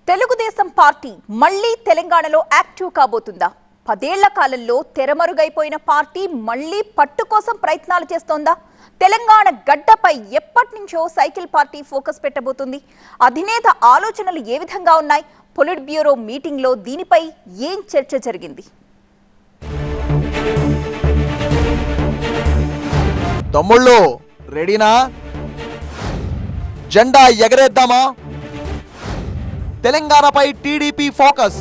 Telugu Desam party మళ్ళీ తెలంగాణలో active కాబోతుందా? 10 ఏళ్ల కాలంలో తెరమరుగైపోయిన పార్టీ మళ్ళీ పట్టు కోసం ప్రయత్నాలు చేస్తోందా? తెలంగాణ గడ్డపై ఎప్పటినుంచో సైకిల్ పార్టీ ఫోకస్ పెట్టబోతుంది. అధినేత ఆలోచనలు ఏ విధంగా ఉన్నాయి? పొలిట్ బ్యూరో మీటింగ్ లో దీనిపై ఏం చర్చ జరిగింది? తమ్ముళ్ళు రెడీనా? జెండా ఎగరేద్దామా? తెలంగాణపై టీడీపీ ఫోకస్.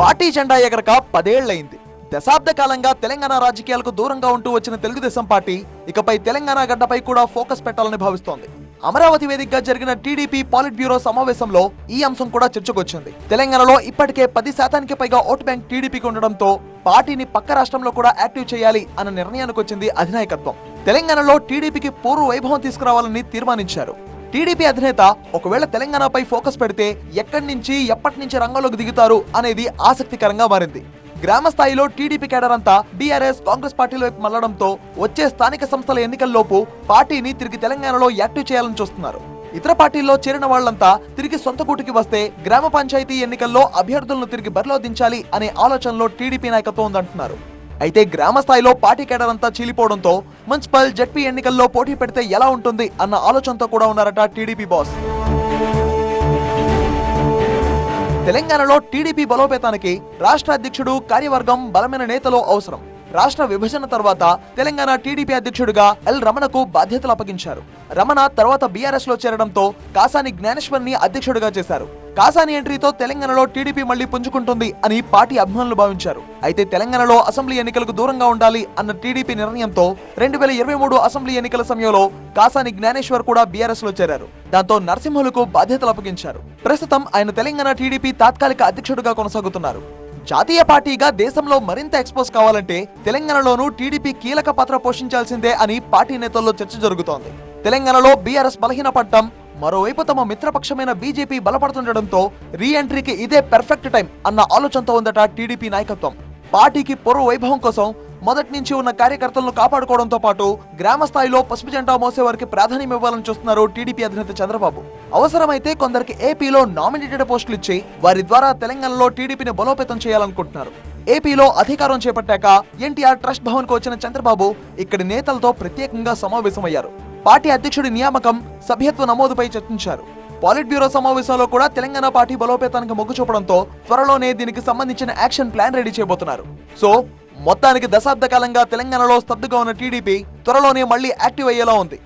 పార్టీ జెండా ఎగరక 10 ఏళ్లైంది. దశాబ్ద కాలంగా తెలంగాణ రాజకీయాలకు దూరంగా ఉంటూ వచ్చిన తెలుగుదేశం పార్టీ ఇకపై తెలంగాణ గడ్డపై కూడా ఫోకస్ పెట్టాలని భావిస్తోంది. అమరావతి వేదికగా జరిగిన టీడీపీ పాలిట్ బ్యూరో సమావేశంలో ఈ అంశం కూడా చర్చకొచ్చింది. తెలంగాణలో ఇప్పటికే 10% పైగా ఓటు బ్యాంక్ టీడీపీకి ఉండడంతో పార్టీని పక్క రాష్ట్రంలో కూడా యాక్టివ్ చేయాలి అన్న నిర్ణయానికి వచ్చింది అధినాయకత్వం. తెలంగాణలో టీడీపీకి పూర్వ వైభవం తీసుకురావాలని తీర్మానించారు. టీడీపీ అధినేత ఒకవేళ తెలంగాణపై ఫోకస్ పెడితే ఎక్కడి నుంచి ఎప్పటి నుంచి రంగంలోకి దిగుతారు అనేది ఆసక్తికరంగా మారింది. గ్రామ స్థాయిలో టీడీపీ కేడర్ అంతా బీఆర్ఎస్, కాంగ్రెస్ పార్టీల వైపు మళ్లడంతో వచ్చే స్థానిక సంస్థల ఎన్నికల్లోపు పార్టీని తిరిగి తెలంగాణలో యాక్టివ్ చేయాలని చూస్తున్నారు. ఇతర పార్టీల్లో చేరిన వాళ్లంతా తిరిగి సొంత గూటికి వస్తే గ్రామ పంచాయతీ ఎన్నికల్లో అభ్యర్థులను తిరిగి బరిలో దించాలి అనే ఆలోచనలో టీడీపీ నాయకత్వం ఉందంటున్నారు. అయితే గ్రామ స్థాయిలో పార్టీ కేడర్ అంతా చీలిపోవడంతో మున్సిపల్, జడ్పీ ఎన్నికల్లో పోటీ పెడితే ఎలా ఉంటుంది అన్న ఆలోచనతో కూడా ఉన్నారట టీడీపీ బాస్. తెలంగాణలో టీడీపీ బలోపేతానికి రాష్ట్ర అధ్యక్షుడు, కార్యవర్గం, బలమైన నేతలు అవసరం. రాష్ట్ర విభజన తర్వాత తెలంగాణ టీడీపీ అధ్యక్షుడిగా ఎల్ రమణకు బాధ్యతలు అప్పగించారు. రమణ తర్వాత బీఆర్ఎస్ లో చేరడంతో కాసాని జ్ఞానేశ్వర్ ని అధ్యక్షుడిగా చేశారు. కాసాని ఎంట్రీతో తెలంగాణలో టీడీపీ మళ్లీ పుంజుకుంటుంది అని పార్టీ అభిమానులు భావించారు. అయితే తెలంగాణలో అసెంబ్లీ ఎన్నికలకు దూరంగా ఉండాలి అన్న టీడీపీ నిర్ణయంతో 2023 అసెంబ్లీ ఎన్నికల సమయంలో కాసాని జ్ఞానేశ్వర్ కూడా బీఆర్ఎస్ లో చేరారు. దాంతో నరసింహులకు బాధ్యతలు అప్పగించారు. ప్రస్తుతం ఆయన తెలంగాణ టీడీపీ తాత్కాలిక అధ్యక్షుడిగా కొనసాగుతున్నారు. జాతీయ పార్టీగా దేశంలో మరింత ఎక్స్పోజ్ కావాలంటే తెలంగాణలోనూ టీడీపీ కీలక పాత్ర పోషించాల్సిందే అని పార్టీ నేతల్లో చర్చ జరుగుతోంది. తెలంగాణలో బీఆర్ఎస్ బలహీనపడటం, మరోవైపు తమ మిత్రపక్షమైన బీజేపీ బలపడుతుండటంతో రీ ఎంట్రీకి ఇదే పెర్ఫెక్ట్ టైం అన్న ఆలోచనతో ఉందట టీడీపీ నాయకత్వం. పార్టీకి పూర్వ వైభవం కోసం మొదటి నుంచి ఉన్న కార్యకర్తలను కాపాడుకోవడంతో పాటు గ్రామ స్థాయిలో పసుపు జెండా మోసే వారికి ప్రాధాన్యం ఇవ్వాలని చూస్తున్నారు టీడీపీ అధినేత చంద్రబాబు. అవసరమైతే కొందరికి ఏపీలో నామినేటెడ్ పోస్టులు ఇచ్చి వారి ద్వారా తెలంగాణలో టీడీపీని బలోపేతం చేయాలనుకుంటున్నారు. ఏపీలో అధికారం చేపట్టాక ఎన్టీఆర్ ట్రస్ట్ భవన్ కు వచ్చిన చంద్రబాబు ఇక్కడి నేతలతో ప్రత్యేకంగా సమావేశమయ్యారు. పార్టీ అధ్యక్షుడి నియామకం, సభ్యత్వ నమోదుపై చర్చించారు. పాలిట్ బ్యూరో సమావేశంలో కూడా తెలంగాణ పార్టీ బలోపేతానికి మొగ్గు చూపడంతో త్వరలోనే దీనికి సంబంధించిన యాక్షన్ ప్లాన్ రెడీ చేయబోతున్నారు. సో మొత్తానికి దశాబ్ద కాలంగా తెలంగాణలో స్తబ్దుగా ఉన్న టీడీపీ త్వరలోనే మళ్లీ యాక్టివ్ అయ్యేలా ఉంది.